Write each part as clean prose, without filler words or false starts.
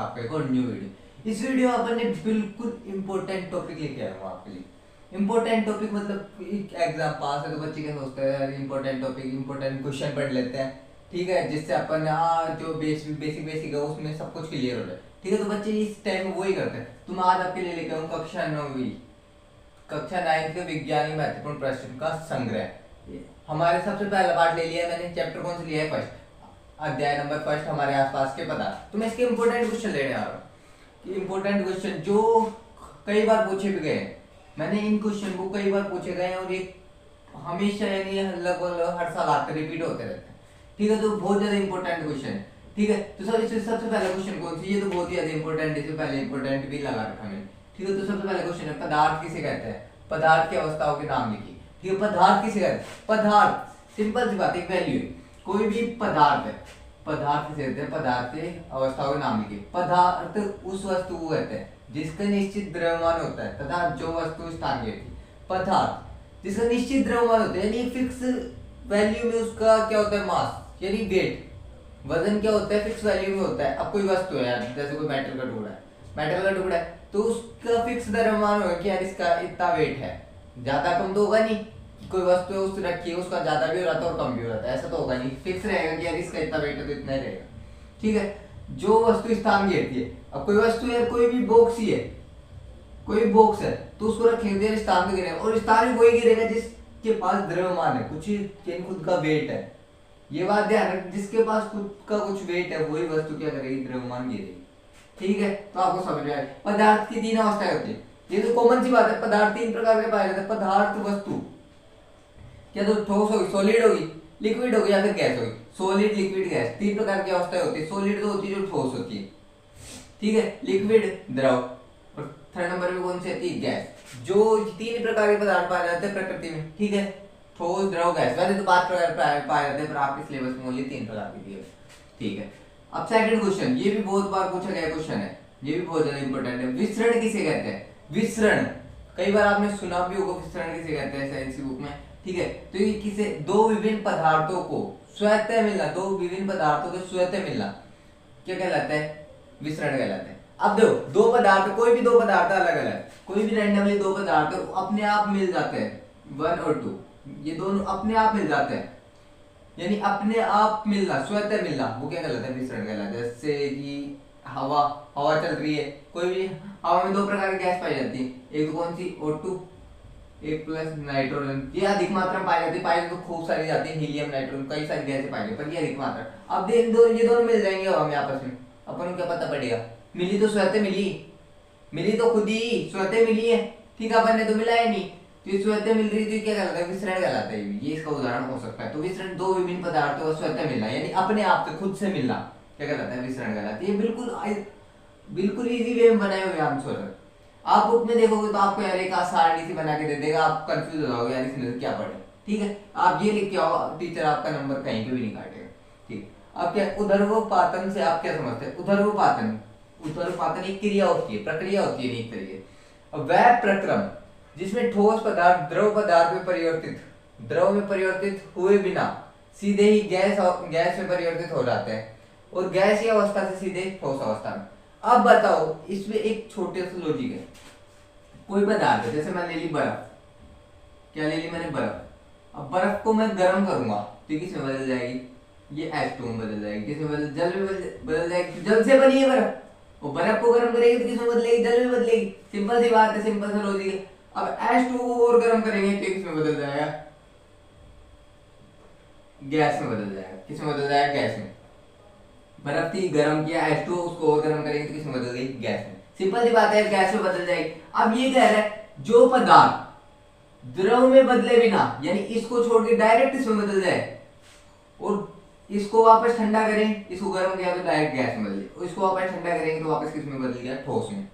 आपका एक और न्यू वीडियो। इस वीडियो में अपन ने बिल्कुल इंपॉर्टेंट टॉपिक लेके आया हूँ आपके लिए। इंपॉर्टेंट टॉपिक मतलब एग्जाम पास है तो बच्चे क्या सोचते हैं यार इंपॉर्टेंट टॉपिक इंपॉर्टेंट क्वेश्चन पढ़ लेते हैं, ठीक है, जिससे अपन जो बेसिक बेसिक है उसमें सब कुछ क्लियर हो जाए, ठीक है। तो बच्चे इस टाइम में वही करते हैं। तो मैं आज आपके लिए लेके आऊँ कक्षा 9वीं कक्षा 9 के विज्ञान महत्वपूर्ण प्रश्न का संग्रह। हमारे सबसे पहला पार्ट ले लिया मैंने, चैप्टर कौन सा लिया है, फर्स्ट अध्याय नंबर फर्स्ट, हमारे आसपास के पदार्थ। तो मैं इसके इंपॉर्टेंट क्वेश्चन लेने आ रहा हूँ कि इंपॉर्टेंट क्वेश्चन जो कई बार पूछे भी गए। मैंने इन क्वेश्चन को कई बार पूछे गए और ये हमेशा यानी लगभग हर साल आते रिपीट होते रहते हैं, ठीक है। तो बहुत ज्यादा इंपॉर्टेंट क्वेश्चन है, ठीक है। तो सर इसमें सबसे पहला क्वेश्चन कौन सी, ये तो बहुत ही ज्यादा इंपॉर्टेंट है, इससे पहले इंपॉर्टेंट भी लगा रखा मैंने, ठीक है। तो सबसे पहला क्वेश्चन है पदार्थ किसे कहते हैं, पदार्थ की अवस्थाओं के नाम लिखिए, ठीक है। पदार्थ किसे कहते हैं, पदार्थ सिंपल सी बात है, वैल्यू है, कोई भी पदार्थ है, पदार्थ किसे कहते हैं, पदार्थ के अवस्थाओं के नाम लिखिए। पदार्थ उस वस्तु को कहते हैं जिसका निश्चित द्रव्यमान होता है तथा जो वस्तु स्थानीय थी। पदार्थ जिसका निश्चित द्रव्यमान होता है यानी फिक्स वैल्यू में उसका क्या होता है, मास यानी वेट, वजन क्या होता है, फिक्स वैल्यू में होता है। अब कोई वस्तु है यार, जैसे कोई मेटल का टुकड़ा है, मेटल का टुकड़ा है तो उसका फिक्स द्रव्यमान होगा कि यार इसका इतना वेट है, ज्यादा कम तो होगा नहीं। कोई वस्तु है उस रखी है उसका ज्यादा भी हो रहा था और कम भी हो रहा था, ऐसा तो होगा नहीं, फिक्स रहेगा कि यार इसका इतना वेट है तो इतना ही रहेगा, ठीक है। जो वस्तु स्थान घेरती है, अब कोई वस्तु है, कोई भी बॉक्स ही है, कोई बॉक्स है तो उसको रखेंगे यार स्थान में गिरेगा, और स्थान वही गिरेगा जिसके पास द्रव्यमान है, कुछ यानी खुद का वेट है। ये बात ध्यान रख, जिसके पास खुद का कुछ वेट है वही वस्तु क्या करेगी, द्रव्यमान गिरेगी, ठीक है। तो आपको समझ में आए पदार्थ की तीन अवस्थाएं होती है, ये तो कॉमन सी बात है। पदार्थ तीन प्रकार के पाए जाते हैं, पदार्थ वस्तु क्या, तो ठोस होगी, सॉलिड होगी, लिक्विड होगी या फिर गैस होगी। सॉलिड लिक्विड गैस तीन प्रकार की अवस्थाएं होती है। सॉलिड तो होती है जो ठोस होती है, ठीक है, लिक्विड द्रव, और थर्ड नंबर पे कौन सी आती है, गैस। जो तीन प्रकार के पदार्थ पाए जाते हैं प्रकृति में, ठीक है, ठोस द्रव गैस। वैसे तो 5 प्रकार पाए जाते हैं पर आपके सिलेबस में ओनली 3 प्रकार के दिए, ठीक है। अब सेकंड क्वेश्चन, ये भी बहुत बार पूछा गया क्वेश्चन है, ये भी बहुत ज्यादा इंपॉर्टेंट है। विसरण किसे कहते हैं, विसरण कई बार आपने सुना भी होगा, विसरण किसे कहते हैं साइंस की बुक में, ठीक है। तो ये किसे, दो विभिन्न पदार्थों को स्वतः मिलना, दो विभिन्न पदार्थों को स्वतः मिलना क्या कहलाता है, विसरण कहलाता है। अब देखो दो पदार्थ, कोई भी दो पदार्थ अलग अलग, कोई भी रैंडमली दो पदार्थ अपने आप मिल जाते हैं, 1 और 2, ये दोनों अपने आप मिल जाते हैं, यानी अपने आप मिलना, स्वतः मिलना, वो क्या कहलाता है, विसरण कहलाता है। जैसे कि हवा, हवा चल रही है, कोई भी हवा में दो प्रकार की गैस पाई जाती है, एक तो कौन सी, O2, एक प्लस नाइट्रोजन, ये अधिक मात्रा में पाई जाती है, पाई तो खूब सारी जाती है, हीलियम, नाइट्रोजन, कई सारी गैसें पाई जाती है, पर ये अधिक मात्रा। अब देख दो, ये दोनों मिल जाएंगे हवा में आपस में, अपन को क्या पता पड़ेगा, मिली तो स्वतः मिली, मिली तो खुद ही स्वतः मिली है, ठीक है, अपन ने तो मिला है नहीं, तो ये स्वतः मिल रही थी, क्या कहलाता है, विसरण कहलाता है। ये इसका उदाहरण हो सकता है। तो विसरण दो विभिन्न पदार्थों का स्वतः मिलना यानी अपने आप से खुद से मिलना क्या कहलाता है, विसरण कहलाता है। ये बिल्कुल इजी वे में बनाए हुए आंसर है। आप बुक में देखोगे तो आपको यार एक सारणी सी बना के दे देगा, आप कंफ्यूज हो जाओगे यार इसमें क्या पढ़े, ठीक है। आप ये लिख के आओ, टीचर आपका नंबर कहीं पे भी नहीं काटेगा, ठीक। अब क्या उदर्वपातन से आप क्या समझते हैं, उदर्वपातन, उदर्वपातन एक क्रिया होती है, प्रक्रिया होती है, एक तरीके। अब वह प्रक्रम जिसमें ठोस पदार्थ द्रव पदार्थ में परिवर्तित, द्रव में परिवर्तित हुए बिना सीधे ही गैस में परिवर्तित हो जाते हैं, और गैसीय अवस्था से सीधे ठोस अवस्था में। अब बताओ इसमें एक छोटे से लॉजिक है, कोई पदार्थ है, जैसे मैंने ले ली बर्फ, क्या ले ली मैंने, बर्फ। अब बर्फ को मैं गर्म करूंगा तो किसमें बदल जाएगी, ये H2 में बदल जाएगी, किसमें बदल, जल में बदल जाएगी, जल से बनी है बर्फ, वो बर्फ को गर्म करेगी तो किसमें बदलेगी, जल में बदलेगी, सिंपल सी बात है, सिंपल सा लॉजिक है। अब H2 को और गर्म करेंगे तो किसमें बदल जाएगा, गैस में बदल जाएगा, किसमें बदल जाएगा, गैस में। बर्फ थी, गर्म किया H2, उसको और गर्म करेंगे तो किसमें बदल गई, गैस में, सिंपल सी बात है, गैस में बदल जाएगी। अब ये कह रहा है जो पदार्थ द्रव में बदले बिना यानी इसको छोड़ के डायरेक्ट इसमें बदल जाए, और इसको वापस ठंडा करें, इसको गर्म किया तो डायरेक्ट गैस में बदल, इसको वापस ठंडा करेंगे तो वापस किसमें बदल गया, ठोस में।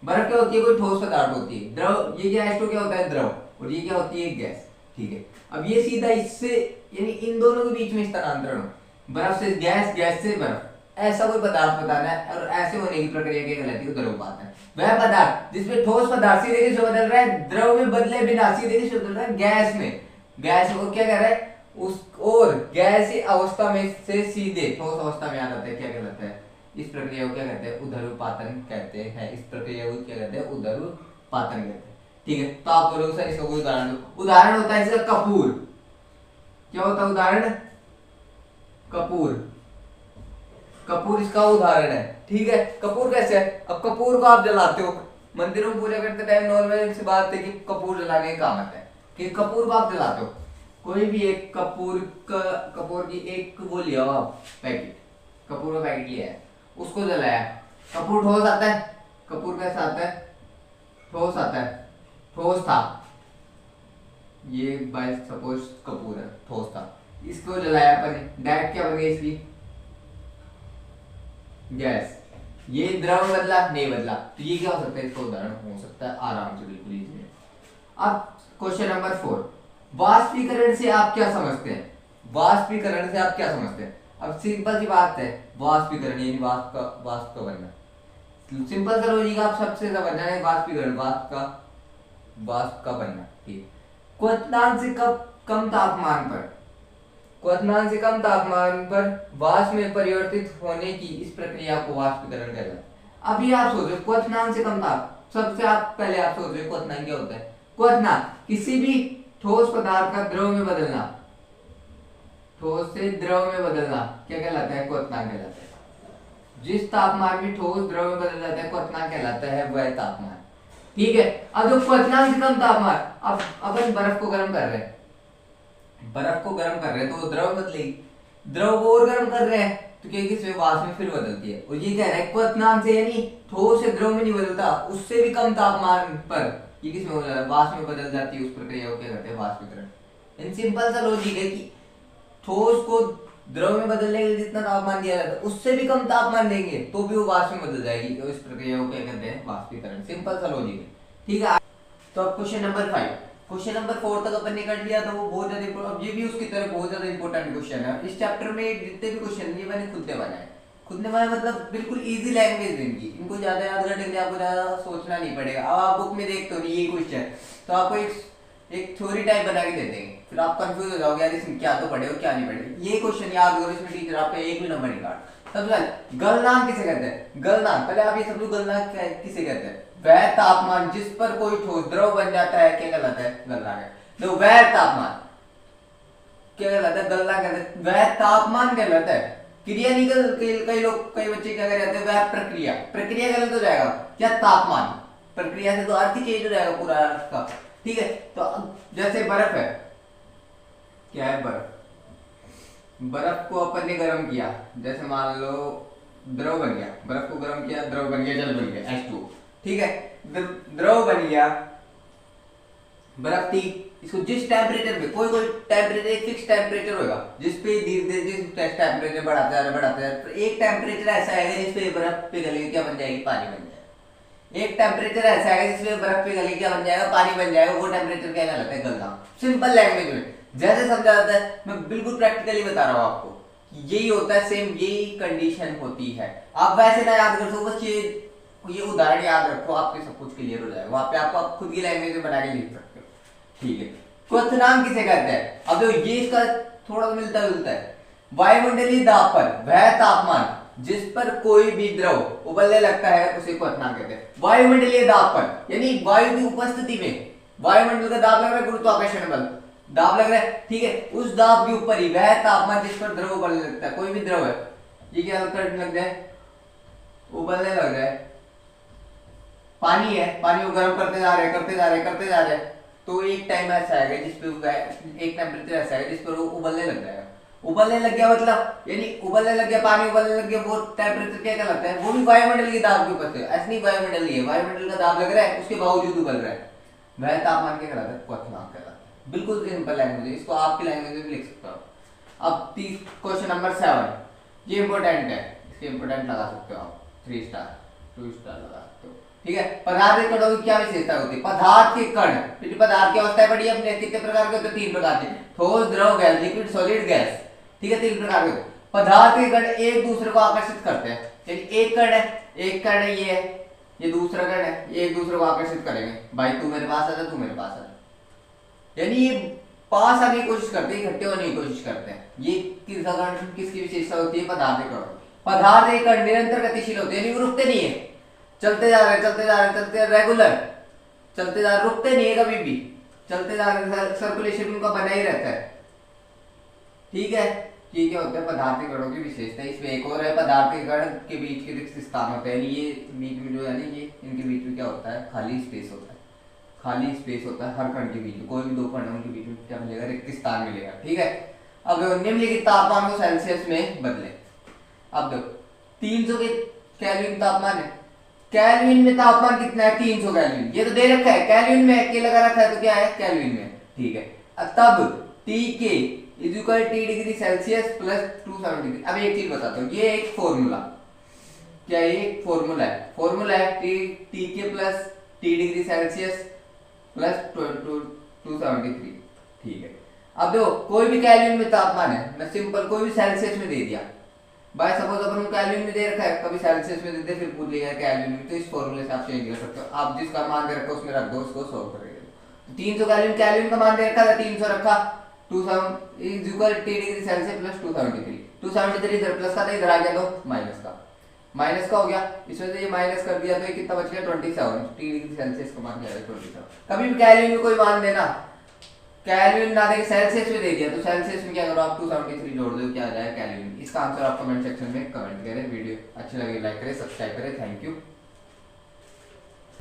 बर्फ क्या होती है, कोई ठोस पदार्थ होती है, द्रव, ये क्या H2 क्या होता है, द्रव, और ये क्या होती है, गैस, ठीक है। अब ये सीधा इससे यानी इन दोनों के बीच में स्थानांतरण हो, बर्फ से गैस, गैस से बर्फ, ऐसा कोई पदार्थ बताना है, और ऐसे होने की प्रक्रिया क्या कहलाती है, उदर्वपातन। वह पदार्थ जिसमें ठोस पदार्थ सीधे किसमें बदल रहा है, द्रव में बदले बिना सीधे किसमें बदल रहा है, गैस में, गैस को क्या कह रहा है, उस और गैसीय अवस्था में से सीधे ठोस अवस्था में आ जाता है, क्या कहलाता है, इस प्रक्रिया को क्या कहते हैं, उदरोत्पादन कहते हैं। इस प्रक्रिया को क्या कहते हैं, उदरोत्पादन कहते हैं। ठीक है, तो आप बोलोगे सर इसका कोई उदाहरण दो। उदाहरण होता है इसका कपूर। क्या होता है उदाहरण, कपूर। कपूर इसका उदाहरण है। ठीक है, कपूर कैसे है, अब कपूर को आप जलाते हो मंदिरों में पूजा करते टाइम, नॉर्मल सी बात है कि कपूर जलाने का काम आता है कि कपूर को आप जलाते हो। कोई भी एक कपूर की एक वो लिया हो आप पैकेट, कपूर का पैकेट लिया है, उसको जलाया, कपूर ठोस आता है। कपूर कैसा आता है, ठोस आता है। ठोस था ये, बाय सपोज कपूर है, ठोस था, इसको जलाया अपन ने, डायरेक्ट क्या बन गई इसकी, गैस। ये द्रव बदला, नहीं बदला, तो ये क्या हो सकता है, इसका उदाहरण हो सकता है आराम से, बिल्कुल इजी है। अब क्वेश्चन नंबर 4, वाष्पीकरण से आप क्या समझते हैं, वाष्पीकरण से आप क्या समझते हैं। अब सिंपल सी बात है, वाष्पीकरण यानी वाष्प का बनना, सिंपल सा लॉजिक आप सबसे समझना है, वाष्पीकरण वाष्प का बनना। ठीक, क्वथनांक से कम तापमान पर, क्वथनांक से कम तापमान पर वाष्प में परिवर्तित होने की इस प्रक्रिया को वाष्पीकरण कहते हैं। अभी आप सोच रहे क्वथनांक से कम ताप, सबसे आप पहले आप सोच रहे क्वथनांक क्या होता है। क्वथनांक किसी भी ठोस पदार्थ का द्रव में बदलना, ठोस से द्रव में बदलना क्या कहलाता है, क्वथनांक कहलाता है। जिस तापमान में ठोस द्रव में बदल जाता है क्वथनांक कहलाता है वह तापमान। ठीक है, अब जो क्वथनांक से कम तापमान, अब अपन बर्फ को गर्म कर रहे हैं, बर्फ को गर्म कर रहे हैं तो द्रव बदलेगी, द्रव को और गर्म कर रहे हैं तो क्या किस वाष्प में फिर बदलती है। और ये कह रहा है क्वथनांक से यानी ठोस से द्रव में नहीं बदलता, उससे भी कम तापमान पर ये किस में, वाष्प में बदल जाती है। उस प्रक्रिया को क्या कहते हैं, वाष्पीकरण। इन सिंपल सा लॉजिक है कि ठोस को द्रव में बदलने के लिए जितना तापमान दिया जाता है उससे भी कम तापमान देंगे तो भी वो वाष्प में बदल जाएगी, तो इस प्रक्रिया को क्या कहते हैं, वाष्पीकरण। सिंपल सा लॉजिक है। ठीक है, तो अब क्वेश्चन नंबर 5, क्वेश्चन नंबर 4 तक अपन ने कर लिया था, वो बहुत ज्यादा, अब ये भी उसकी तरह बहुत ज्यादा इंपॉर्टेंट क्वेश्चन है। इस चैप्टर में जितने भी क्वेश्चन ये मैंने खुद ने बनाए, खुद ने बनाया मतलब बिल्कुल इजी लैंग्वेज इनकी, इनको ज्यादा याद करने के लिए आपको ज्यादा सोचना नहीं पड़ेगा। अब आप बुक में देखते हो ये क्वेश्चन, तो आपको एक थ्योरी टाइप बना के दे देंगे, फिर आप कंफ्यूज हो जाओगे यार इसमें क्या तो पढ़े और क्या नहीं पढ़े। ये क्वेश्चन याद करो, इसमें टीचर आपका एक भी नंबर नहीं काट। सबसे पहले गलनांक किसे कहते हैं, गलनांक, पहले आप ये सब लोग गलनांक किसे कहते हैं, वह तापमान जिस पर कोई ठोस द्रव बन जाता है क्या कहलाता है, गलनांक है। तो वह तापमान क्या कहलाता है, गलनांक कहते हैं, वह तापमान कहलाता है। क्रिया निकल, कई बच्चे क्या कर जाते हैं, वह प्रक्रिया, प्रक्रिया गलत हो जाएगा, क्या तापमान, प्रक्रिया से तो अर्थ ही चेंज हो जाएगा पूरा अर्थ का। ठीक है, तो जैसे बर्फ है, क्या है बर्फ, बर्फ को अपन ने गर्म किया, जैसे मान लो द्रव बन गया, बर्फ को गर्म किया, द्रव बन गया, जल बन गया H2। ठीक है, द्रव बन गया, बर्फ थी, इसको जिस टेम्परेचर पे, कोई टेम्परेचर एक फिक्स टेम्परेचर होगा जिसपे धीरे धीरे टेम्परेचर बढ़ाते जा रहे, तो एक टेम्परेचर ऐसा है जिसपे बर्फ पिघल क्या बन जाएगी, पानी बन जाएगा। एक टेम्परेचर ऐसा है जिसमें बर्फ पिघल क्या बन जाएगा, पानी बन जाएगा। वो टेम्परेचर क्या कहलाता है, गलनांक। सिंपल लैंग्वेज में जैसे समझा जाता है, मैं बिल्कुल प्रैक्टिकली बता रहा हूँ आपको, यही होता है, सेम यही कंडीशन होती है। आप वैसे ना याद कर सको, बस ये उदाहरण याद रखो, आपके सब कुछ क्लियर हो जाएगा। वहां पे आपको आप खुद की लैंग्वेज में बना के लिख सकते हो। ठीक है, क्वथनांक किसे कहते हैं, अब देखो ये इसका थोड़ा मिलता जुलता है। वायुमंडलीय दाब पर वह तापमान जिस पर कोई भी द्रव उबलने लगता है उसे क्वथनांक कहते हैं। वायुमंडलीय दाब पर यानी वायु की उपस्थिति में, वायुमंडल का दाब लग रहा है, गुरुत्वाकर्षण बल दाब लग रहा है, ठीक है, उस दाब के ऊपर ही वह तापमान जिस पर द्रव उबलने लगता है, कोई भी द्रव है, ये क्या करने लग जाए, उबलने लग रहा है। पानी है, पानी को गर्म करते जा रहे हैं, तो एक टाइम ऐसा आएगा जिसपे एक टेम्परेचर ऐसा है जिस पर वो उबलने लग जाएगा। उबलने लग गया मतलब यानी उबलने लग गया, पानी उबलने लग गया, वो टेम्परेचर क्या कहलाता है, वो भी वायुमंडल के दाब के ऊपर से, ऐसे नहीं वायुमंडल है, वायुमंडल का दाब लग रहा है, उसके बावजूद उबल रहा है, वह तापमान क्या कहलाता है, क्वथनांक कहलाता है। बिल्कुल सिंपल लैंग्वेज है, इसको आपकी लैंग्वेज में भी लिख सकते हो। अब क्वेश्चन नंबर 7, ये इंपॉर्टेंट है, इसके इंपॉर्टेंट लगा सकते हो आप, 3 स्टार 2 स्टार लगा सकते हो। ठीक है, पदार्थ के कणों की क्या विशेषता होती है, पदार्थ के कण, पदार्थ की अवस्थाएं पढ़ी हमने, कितने प्रकार के होते हैं, 3 प्रकार के, ठोस, द्रव, गैस, लिक्विड, सॉलिड, गैस। ठीक है, 3 प्रकार के पदार्थ के कण एक दूसरे को आकर्षित करते हैं। एक कण है, ये दूसरा कण है, ये एक दूसरे को आकर्षित करेंगे, भाई तू मेरे पास आ जा, तू मेरे पास आ जा, यानी ये पास आने की कोशिश करते हैं, इकट्ठे होने की कोशिश करते हैं। ये किसकी विशेषता होती है, पदार्थ के कणों। पदार्थ एक निरंतर गतिशील होते हैं, यानी वो रुकते नहीं है, चलते जा रहे हैं चलते जा रहे हैं चलते रेगुलर चलते जा रहे, रुकते नहीं है कभी भी, चलते जा रहे हैं, सर्कुलेशन उनका बना ही रहता है। ठीक है, ये क्या होता है पदार्थ कणों की विशेषता। इसमें एक और है, पदार्थ कण के बीच के रिक्त स्थान होते हैं, ये बीच में जो है ना, ये इनके बीच में क्या होता है, खाली स्पेस होता है, खाली स्पेस होता है हर कण के बीच में, कोई भी दो कणों के बीच में क्या मिलेगा, रिक्त स्थान मिलेगा। ठीक है, अब निम्नलिखित तापमान को सेल्सियस में बदले। अब देखो 300 के केल्विन तापमान है, केल्विन में तापमान कितना है, 300 केल्विन, ये तो दे रखा है, केल्विन में के लगा रखा है तो क्या है, केल्विन में। ठीक है, तब टी के equal T degree Celsius plus 270 degree. अब एक चीज बताता हूँ, ये एक फॉर्मूला, क्या ये एक फॉर्मूला है टी के plus T degree Celsius plus 273। ठीक है, अब देखो कोई भी केल्विन में तापमान है, मैं सिंपल कोई भी सेल्सियस में दे दिया, बाय सपोज अपन केल्विन में दे रखा है, कभी सेल्सियस में देते फिर पूछ लिया केल्विन में, तो इस फॉर्मूले से आप चेंज कर सकते हो, आप जिसका मान दे रखा है उसमें रख दो, उसको सॉल्व करेंगे। 300 केल्विन का मान दे रखा था, 300 रखा, 270 is equal T degree Celsius plus 273, 273 इधर प्लस का था, इधर आ गया तो माइनस का हो गया, इसमें से ये माइनस कर दिया तो ये कितना बच गया, 27 टी डिग्री सेल्सियस का मान क्या है, 27। कभी भी केल्विन में कोई मान देना, केल्विन ना देके सेल्सियस में दे दिया तो सेल्सियस में क्या करो आप 273 जोड़ दो, क्या आ जाएगा केल्विन। इसका आंसर आप कमेंट सेक्शन में कमेंट करें, वीडियो अच्छी लगे लाइक करें, सब्सक्राइब करें, थैंक यू।